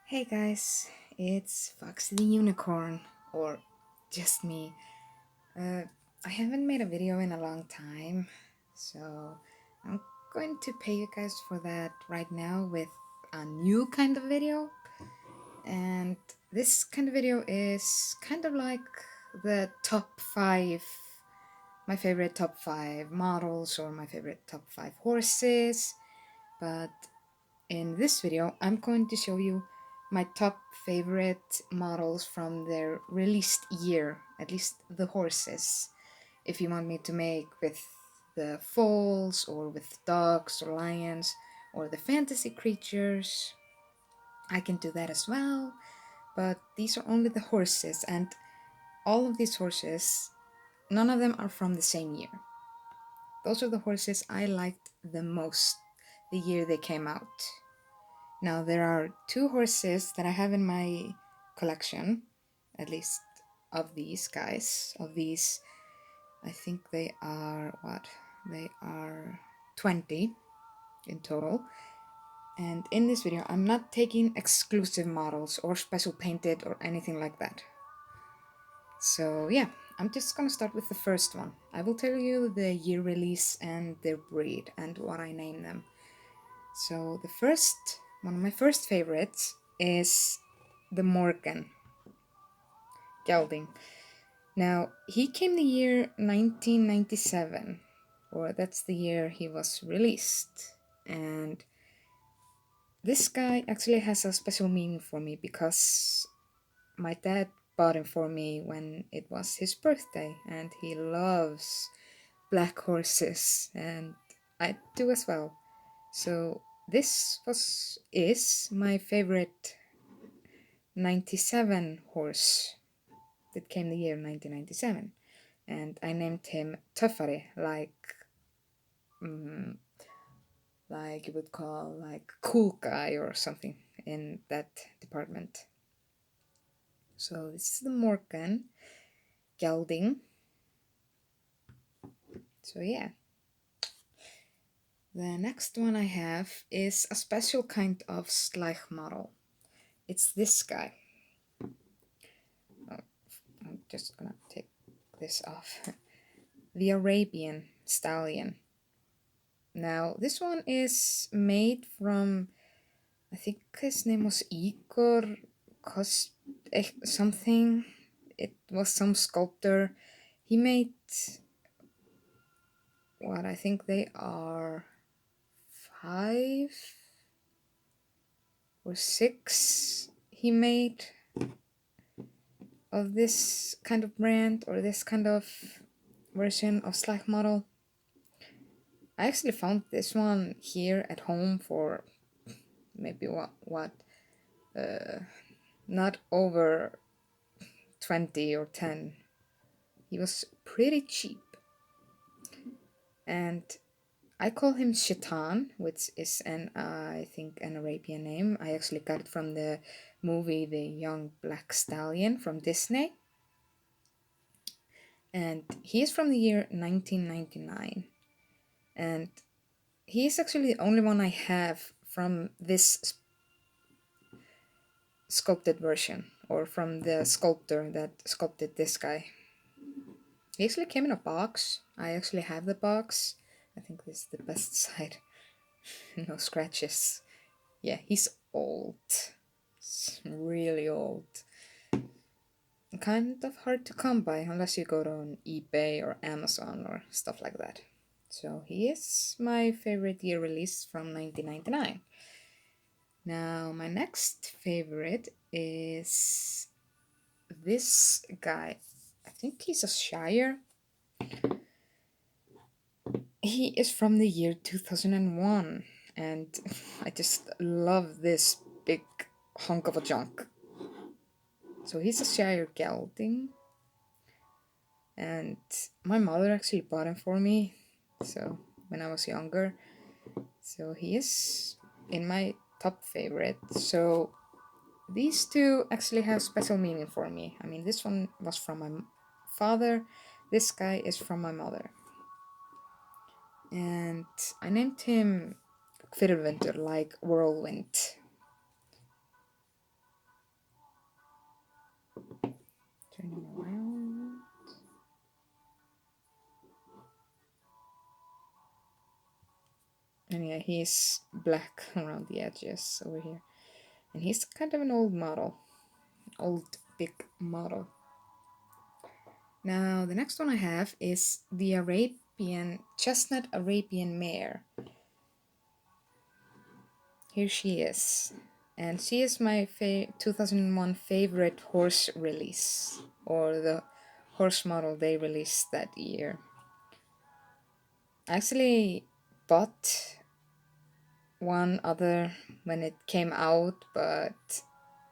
Hey guys, it's Foxy the Unicorn, or just me. Uh, I haven't made a video in a long time, so I'm going to pay you guys for that right now with a new kind of video. And this kind of video is kind of like the top 5, my favorite top 5 models or my favorite top 5 horses, but in this video, I'm going to show you my top favorite models from their released year, at least the horses. If you want me to make with the foals or with dogs or lions or the fantasy creatures, I can do that as well. But these are only the horses, and all of these horses, none of them are from the same year. Those are the horses I liked the most the year they came out. Now, there are two horses that I have in my collection, at least of these guys. Of these, I think they are what? They are 20 in total. And in this video, I'm not taking exclusive models or special painted or anything like that. So, yeah, I'm just gonna start with the first one. I will tell you the year release and their breed and what I name them. So one of my first favorites is the Morgan gelding. Now, he came the year 1997, or that's the year he was released. And this guy actually has a special meaning for me because my dad bought him for me when it was his birthday, and he loves black horses, and I do as well. So this is my favorite 97 horse that came the year 1997, and I named him Töffari, mm, like you would call like cool guy or something in that department. So this is the Morgan gelding. So yeah. The next one I have is a special kind of Schleich model. It's this guy. Oh, I'm just gonna take this off. The Arabian Stallion. Now, this one is made from, I think his name was Igor something. It was some sculptor. He made what I think they are 5 or 6 he made of this kind of brand or this kind of version of Slack model. I actually found this one here at home for maybe not over 20 or 10. He was pretty cheap. And I call him Shaitan, which is I think an Arabian name. I actually got it from the movie The Young Black Stallion from Disney. And he is from the year 1999. And he is actually the only one I have from this sculpted version, or from the sculptor that sculpted this guy. He actually came in a box. I actually have the box. I think this is the best side. No scratches. Yeah, he's old. It's really old. Kind of hard to come by unless you go on eBay or Amazon or stuff like that. So he is my favorite year release from 1999. Now, my next favorite is this guy. I think he's a Shire. He is from the year 2001, and I just love this big hunk of a junk. So he's a Shire gelding, and my mother actually bought him for me, so when I was younger. So he is in my top favorite. So these two actually have special meaning for me. I mean, this one was from my father, this guy is from my mother. And I named him Kvirvelvindur, like whirlwind. Yeah, he's black around the edges over here. And he's kind of an old model. Old big model. Now the next one I have is the Chestnut Arabian Mare. Here she is. And she is my 2001 favorite horse release, or the horse model they released that year. I actually bought one other when it came out, but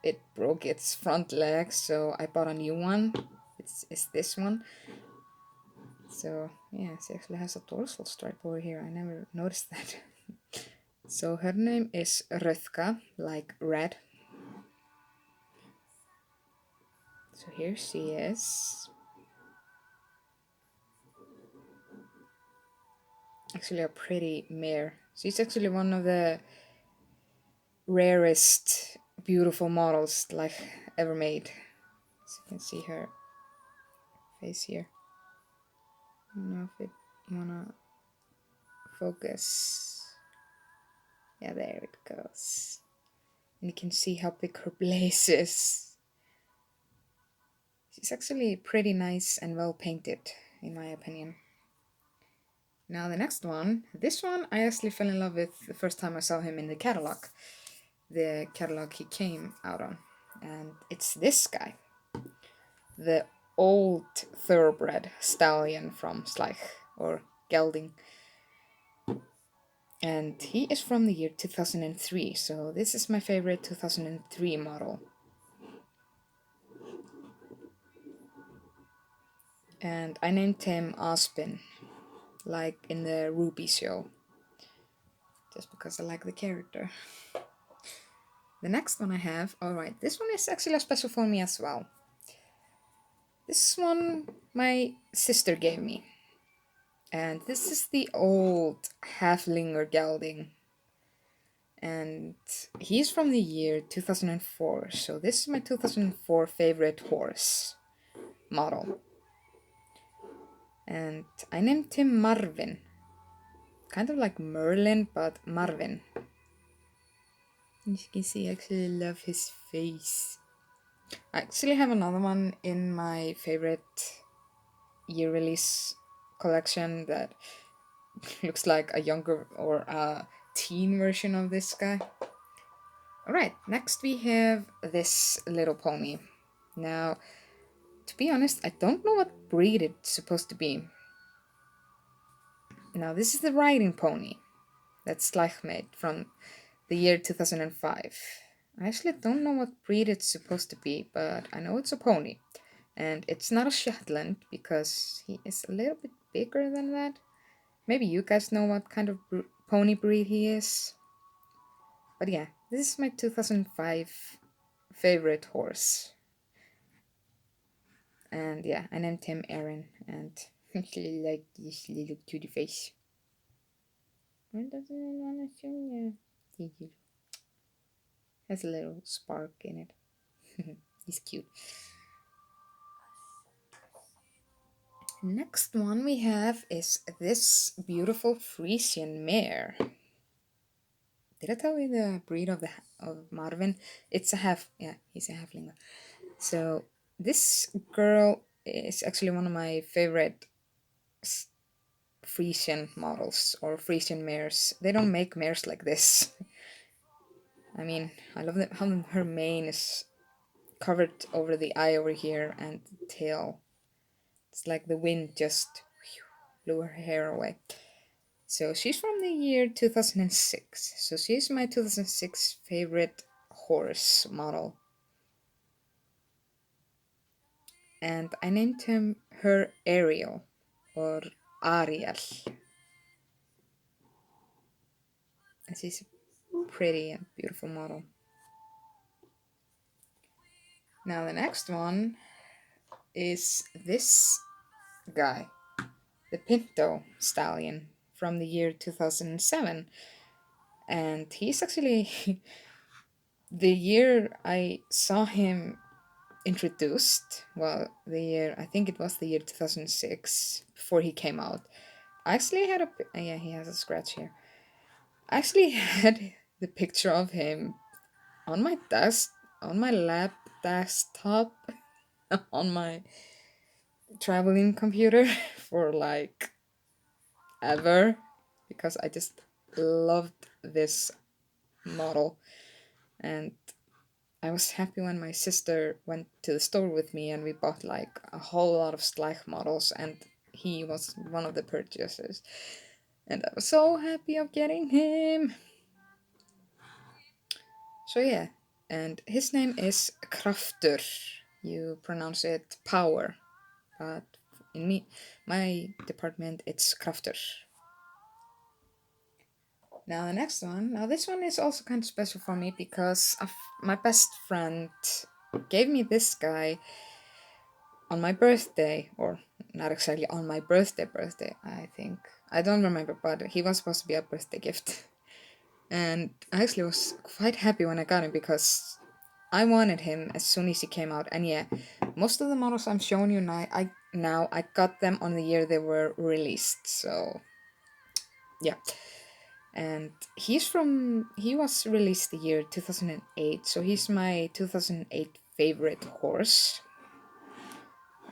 it broke its front leg, so I bought a new one. It's this one. So yeah, she actually has a dorsal stripe over here. I never noticed that. So her name is Röthka, like red. So here she is. Actually a pretty mare. She's actually one of the rarest beautiful models like ever made. So you can see her face here. I don't know if it wanna focus. Yeah, there it goes. And you can see how big her blaze is. She's actually pretty nice and well painted, in my opinion. Now the next one, this one I actually fell in love with the first time I saw him in the catalog he came out on. And it's this guy, the old thoroughbred stallion from Schleich, or gelding. And he is from the year 2003, so this is my favorite 2003 model. And I named him Aspen, like in the Ruby show, just because I like the character. The next one I have, alright, this one is actually special for me as well. This one my sister gave me. And this is the old Halflinger gelding. And he's from the year 2004, so this is my 2004 favorite horse model. And I named him Marvin. Kind of like Merlin, but Marvin. As you can see, I actually love his face. I actually have another one in my favorite year release collection that looks like a younger or a teen version of this guy. Alright, next we have this little pony. Now, to be honest, I don't know what breed it's supposed to be. Now, this is the riding pony that Schleich made from the year 2005. I actually don't know what breed it's supposed to be, but I know it's a pony. And it's not a Shetland, because he is a little bit bigger than that. Maybe you guys know what kind of pony breed he is. But yeah, this is my 2005 favorite horse. And yeah, I named him Aaron, and actually like this little cutie face. Why doesn't it want to show you? Has a little spark in it. He's cute. Next one we have is this beautiful Frisian mare. Did I tell you the breed of Marvin? It's a he's a halfling. So this girl is actually one of my favorite Frisian models, or Frisian mares. They don't make mares like this. I mean, I love how her mane is covered over the eye over here, and the tail. It's like the wind just blew her hair away. So she's from the year 2006. So she's my 2006 favorite horse model. And I named her Ariel, or Ariel. And she's a pretty and beautiful model. Now the next one is this guy, the Pinto Stallion from the year 2007. And he's actually the year I saw him introduced, well, I think it was the year 2006, before he came out. I actually had yeah, he has a scratch here. actually had the picture of him on my desk, on my lap desktop, on my traveling computer for like ever because I just loved this model. And I was happy when my sister went to the store with me and we bought like a whole lot of Schleich models, and he was one of the purchasers. And I was so happy of getting him. So yeah, and his name is Kraftur. You pronounce it power, but in my department it's Kraftur. Now the next one. Now this one is also kind of special for me because my best friend gave me this guy on my birthday, or not exactly on my birthday, I think. I don't remember, but he was supposed to be a birthday gift. And I actually was quite happy when I got him because I wanted him as soon as he came out. And yeah, most of the models I'm showing you now I got them on the year they were released. So yeah. And he was released the year 2008, so he's my 2008 favorite horse.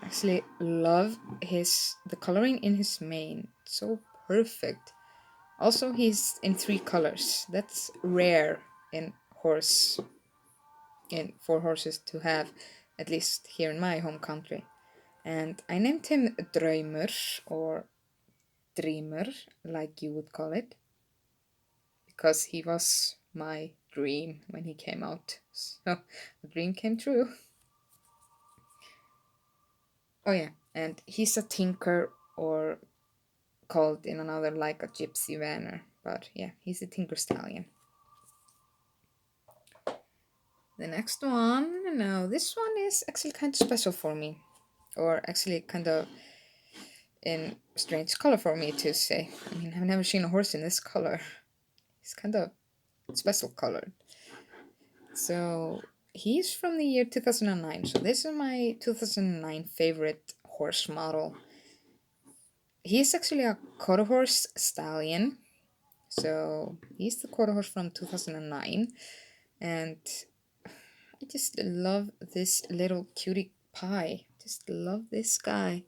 Actually love the coloring in his mane, so perfect. Also he's in 3 colors. That's rare in horse in for horses to have, at least here in my home country. And I named him Drömer, or Dreamer, like you would call it, because he was my dream when he came out. So the dream came true. Oh yeah, and he's a tinker, or called in another like a gypsy vanner. But yeah, he's a tinker stallion. The next one, now this one is actually kind of special for me, or actually kind of in strange color for me to say. I mean, I've never seen a horse in this color. It's kind of special colored. So he's from the year 2009. So this is my 2009 favorite horse model. He's actually a quarter horse stallion. So he's the quarter horse from 2009. And I just love this little cutie pie. Just love this guy.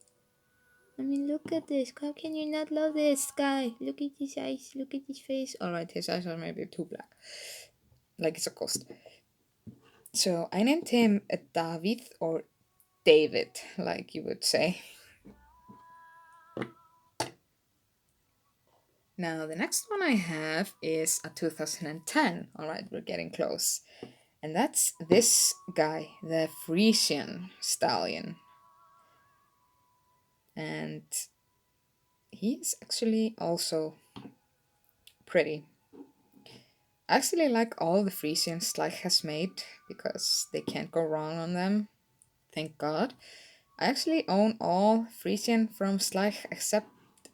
I mean, look at this. How can you not love this guy? Look at his eyes. Look at his face. Alright, his eyes are maybe too black. Like it's a ghost. So I named him David, or David, like you would say. Now, the next one I have is a 2010. Alright, we're getting close. And that's this guy, the Frisian Stallion. And he's actually also pretty. I actually like all the Frisian Schleich has made because they can't go wrong on them. Thank God. I actually own all Frisian from Schleich except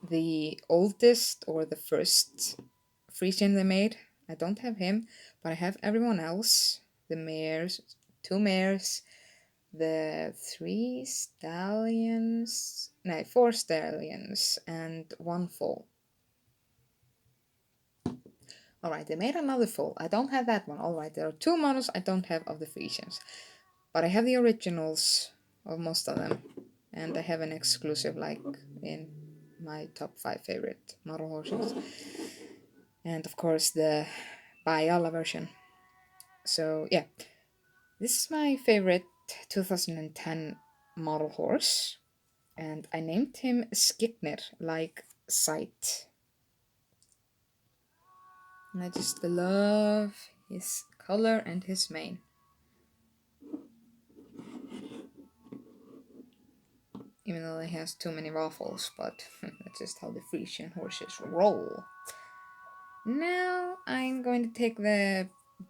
the oldest, or the first Frisian they made. I don't have him, but I have everyone else. The mares, 2 mares, the 3 stallions, no, 4 stallions, and 1 foal. Alright, they made another foal. I don't have that one. Alright, there are 2 models I don't have of the Frisians. But I have the originals of most of them. And I have an exclusive, like in my top 5 favorite model horses. And of course the Bayala version. So yeah, this is my favorite 2010 model horse. And I named him Skitner, like sight. And I just love his color and his mane. Even though he has too many ruffles, but that's just how the Frisian horses roll. Now I'm going to take the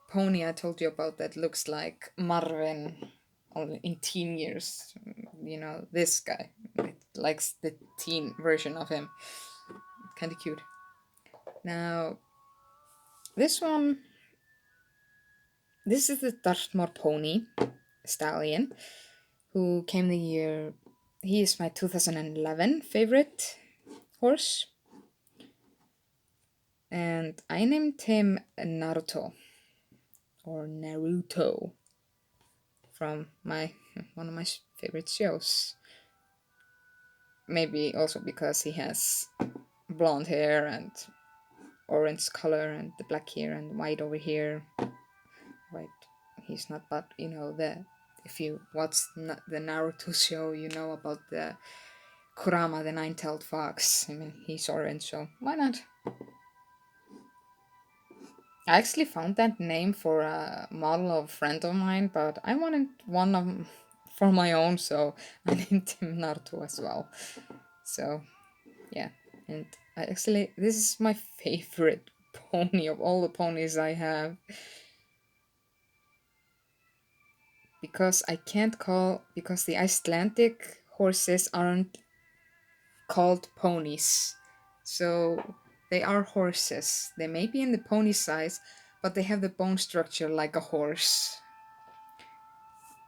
pony I told you about that looks like Marvin in teen years. You know, this guy. It likes the teen version of him. Kinda cute. Now, this one. This is the Dartmoor pony stallion who came the year. He is my 2011 favorite horse. And I named him Naruto from my one of my favorite shows. Maybe also because he has blonde hair and orange color and the black here and white over here. Right, he's not, but you know, the if you watch the Naruto show, you know about the Kurama, the nine-tailed fox. I mean, he's orange, so why not? I actually found that name for a model of a friend of mine, but I wanted one of for my own, so I named him Naruto as well. So yeah, and this is my favorite pony of all the ponies I have, because the Icelandic horses aren't called ponies. So they are horses. They may be in the pony size, but they have the bone structure like a horse.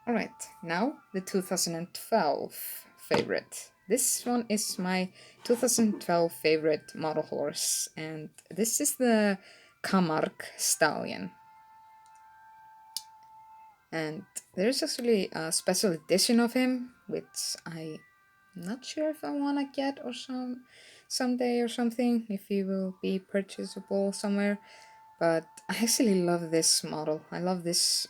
Alright, now the 2012 favorite. This one is my 2012 favorite model horse, and this is the Camargue Stallion. And there's actually a special edition of him, which I'm not sure if I want to get or someday or something, if he will be purchasable somewhere. But I actually love this model. I love this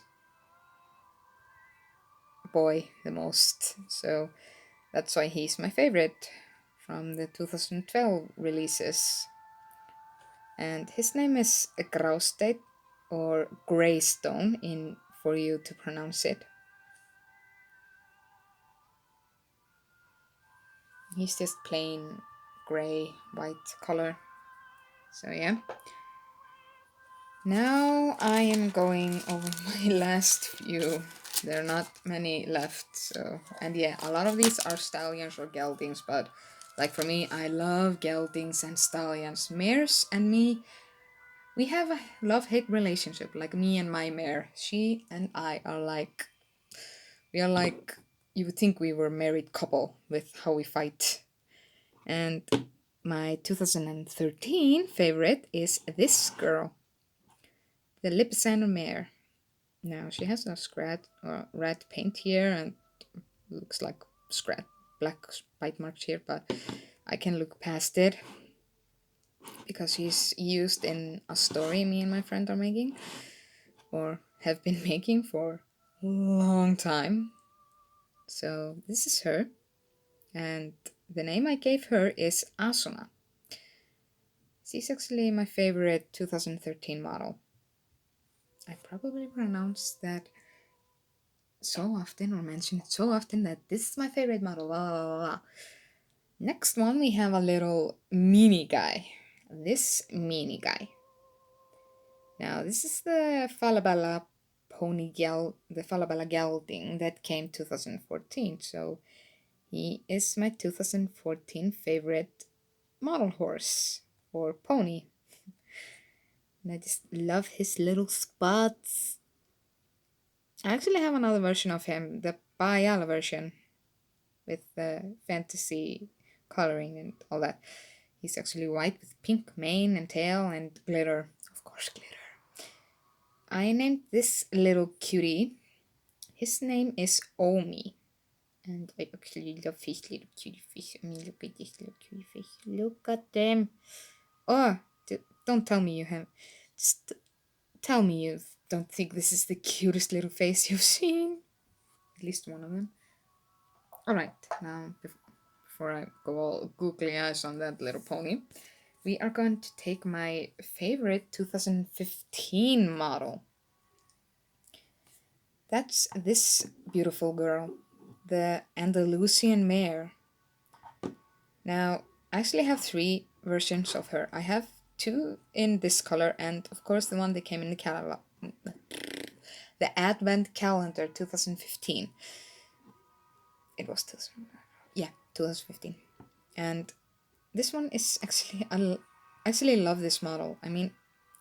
boy the most. So that's why he's my favorite from the 2012 releases. And his name is Greystone, or Greystone in for you to pronounce it. He's just plain gray, white color. So yeah. Now I am going over my last few. There are not many left. So, and yeah, a lot of these are stallions or geldings, but like for me, I love geldings and stallions. Mares and me, we have a love-hate relationship, like me and my mare. She and I are like, we are like, you would think we were a married couple with how we fight. And my 2013 favorite is this girl, the Lipizzaner mare. Now she has a scratch or red paint here and looks like scratch black bite marks here, but I can look past it because she's used in a story me and my friend are making or have been making for a long time. So this is her, and the name I gave her is Asuna. She's actually my favorite 2013 model. I probably pronounced that so often or mention it so often that this is my favorite model. Blah, blah, blah, blah. Next one, we have a little mini guy. This mini guy. Now, this is the Falabella the Falabella gelding that came 2014. So he is my 2014 favorite model horse or pony. And I just love his little spots. I actually have another version of him, the Bayala version, with the fantasy coloring and all that. He's actually white with pink mane and tail and glitter. Of course, glitter. I named this little cutie. His name is Omi. And I actually love his little cutie face. I mean, look at this little cutie face. Look at them. Oh, don't tell me you have. Just tell me you don't think this is the cutest little face you've seen. At least one of them. Alright, now before I go all googly eyes on that little pony, we are going to take my favorite 2015 model. That's this beautiful girl, the Andalucian mare. Now, I actually have 3 versions of her. I have 2 in this color, and of course the one that came in the catalog, the Advent Calendar 2015. It was 2015, and this one is actually I actually love this model. I mean,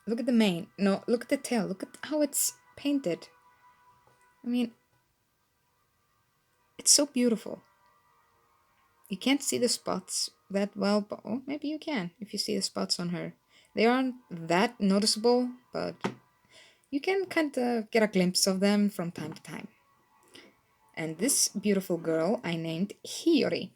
look at the mane. No, look at the tail. Look at how it's painted. I mean, it's so beautiful. You can't see the spots that well, but maybe you can if you see the spots on her. They aren't that noticeable, but you can kind of get a glimpse of them from time to time. And this beautiful girl I named Hiyori.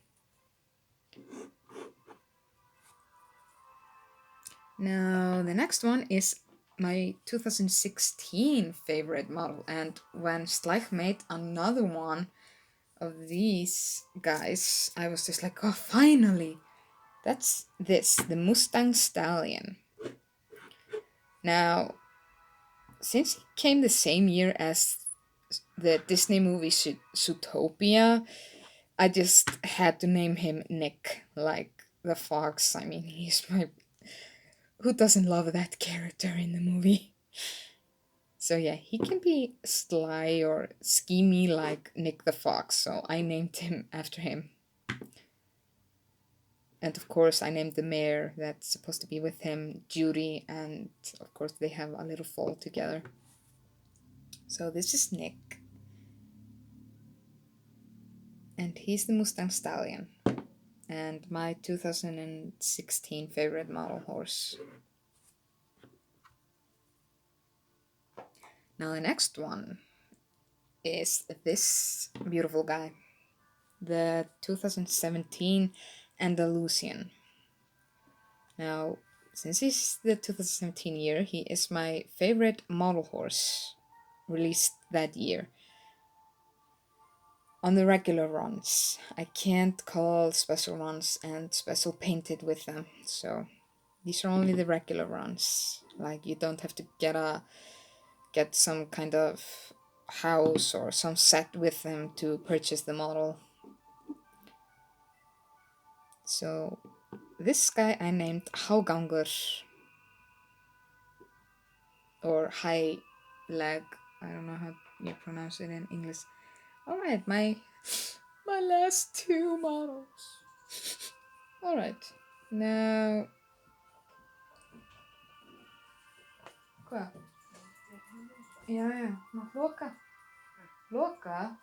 Now, the next one is my 2016 favorite model, and when Schleich made another one of these guys, I was just like, oh, finally! That's this, the Mustang Stallion. Now, since he came the same year as the Disney movie Zootopia, I just had to name him Nick, like the fox. I mean, he's my. Who doesn't love that character in the movie? So yeah, he can be sly or schemy like Nick the Fox, so I named him after him. And of course, I named the mare that's supposed to be with him Judy, and of course, they have a little fall together. So this is Nick. And he's the Mustang Stallion. And my 2016 favorite model horse. Now the next one is this beautiful guy. The 2017 Andalucian. Now, since it's the 2017 year, he is my favorite model horse released that year. On the regular runs, I can't call special runs and special painted with them, so these are only the regular runs. Like, you don't have to get some kind of house or some set with them to purchase the model. So this guy I named Haugangur, or high leg. I don't know how you pronounce it in English. Alright, my last two models. Alright, now... Hvað? Já, maður loka. Loka?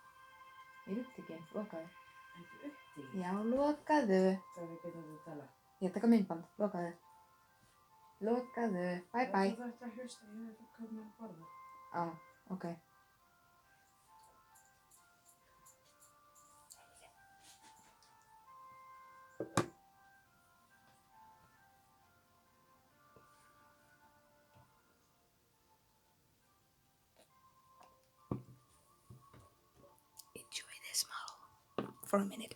Ég er upptekinn, lokaðu. Já, lokaðu. Ég taka myndband, lokaðu. Lokaðu, bye bye. Þú þarft að hlusta, ég veit hvað maður borða. Á, ok. Enjoy this model for a minute.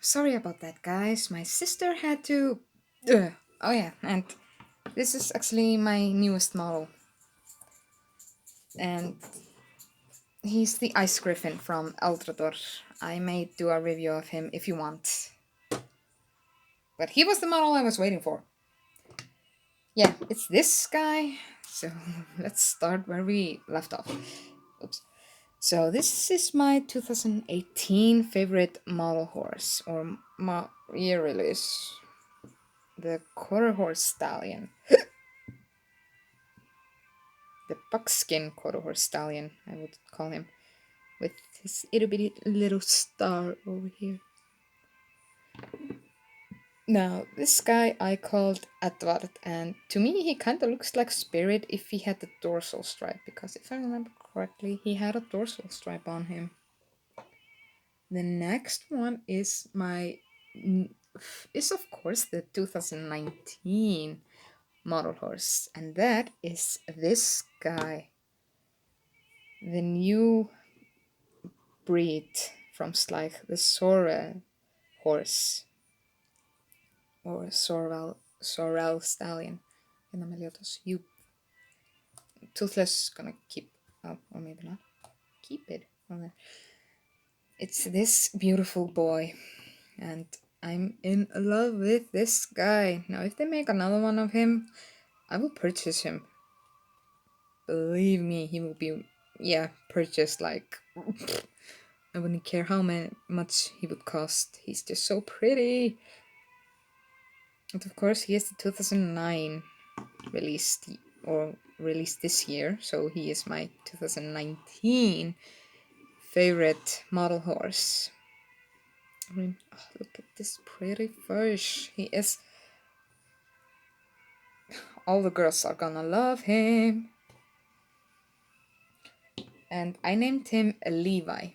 Sorry about that, guys. My sister had to... Oh yeah, and this is actually my newest model. And he's the Ice Gryphon from Eldrador. I may do a review of him if you want. But he was the model I was waiting for. Yeah, it's this guy. So let's start where we left off. Oops. So this is my 2018 favorite model horse, or year release. The Quarter Horse Stallion. The Buckskin Quarter Horse Stallion, I would call him. With his itty bitty little star over here. Now, this guy I called Edward, and to me he kinda looks like Spirit if he had the dorsal stripe, because if I remember correctly, he had a dorsal stripe on him. The next one is is of course the 2019 model horse, and that is this guy. The new breed from Schleich, the Sorrel horse. Or Sorrel Stallion. You Toothless is gonna keep up, or maybe not. Keep it. It's this beautiful boy, and I'm in love with this guy. Now, if they make another one of him, I will purchase him. Believe me, he will be, yeah, purchased like. I wouldn't care how much he would cost. He's just so pretty. And of course, he is the 2009 released or released this year, so he is my 2019 favorite model horse. I mean, oh, look at this pretty fish. He is. All the girls are gonna love him. And I named him Levi,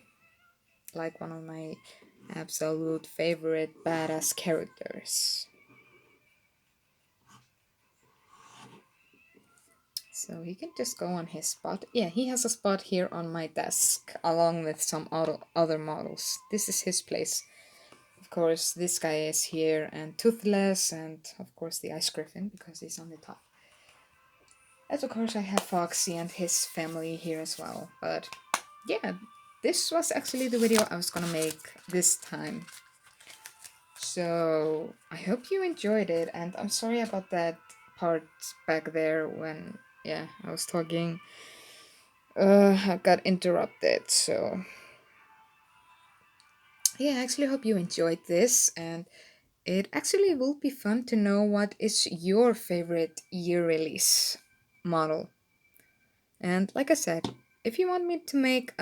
like one of my absolute favorite badass characters. So he can just go on his spot. Yeah, he has a spot here on my desk along with some other models. This is his place. Of course, this guy is here and Toothless, and of course the Ice Gryphon because he's on the top. And of course I have Foxy and his family here as well. But yeah, this was actually the video I was gonna make this time. So I hope you enjoyed it, and I'm sorry about that part back there when, yeah, I was talking. I got interrupted, so yeah, I actually hope you enjoyed this, and it actually will be fun to know what is your favorite year release model. And like I said, if you want me to make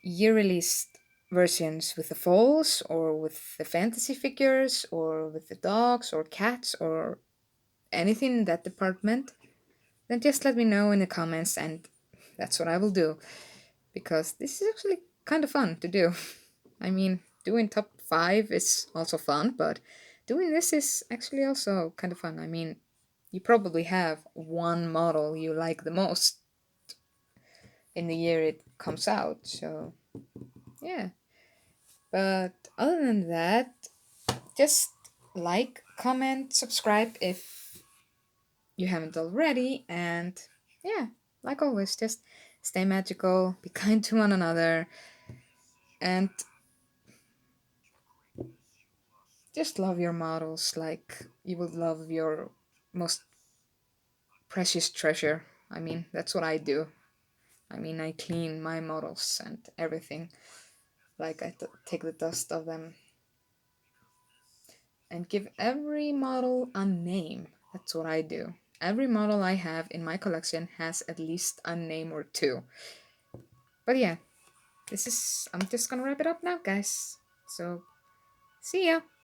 year released versions with the foals or with the fantasy figures or with the dogs or cats or anything in that department, then just let me know in the comments and that's what I will do. Because this is actually kind of fun to do. I mean, doing top 5 is also fun, but doing this is actually also kind of fun. I mean, you probably have one model you like the most in the year it comes out, so yeah. But other than that, just like, comment, subscribe if you haven't already, and yeah, like always, just stay magical, be kind to one another, and just love your models like you would love your most precious treasure. I mean, that's what I do. I mean, I clean my models and everything. Like, I take the dust of them and give every model a name. That's what I do. Every model I have in my collection has at least a name or two. But yeah, I'm just gonna wrap it up now, guys. So, see ya!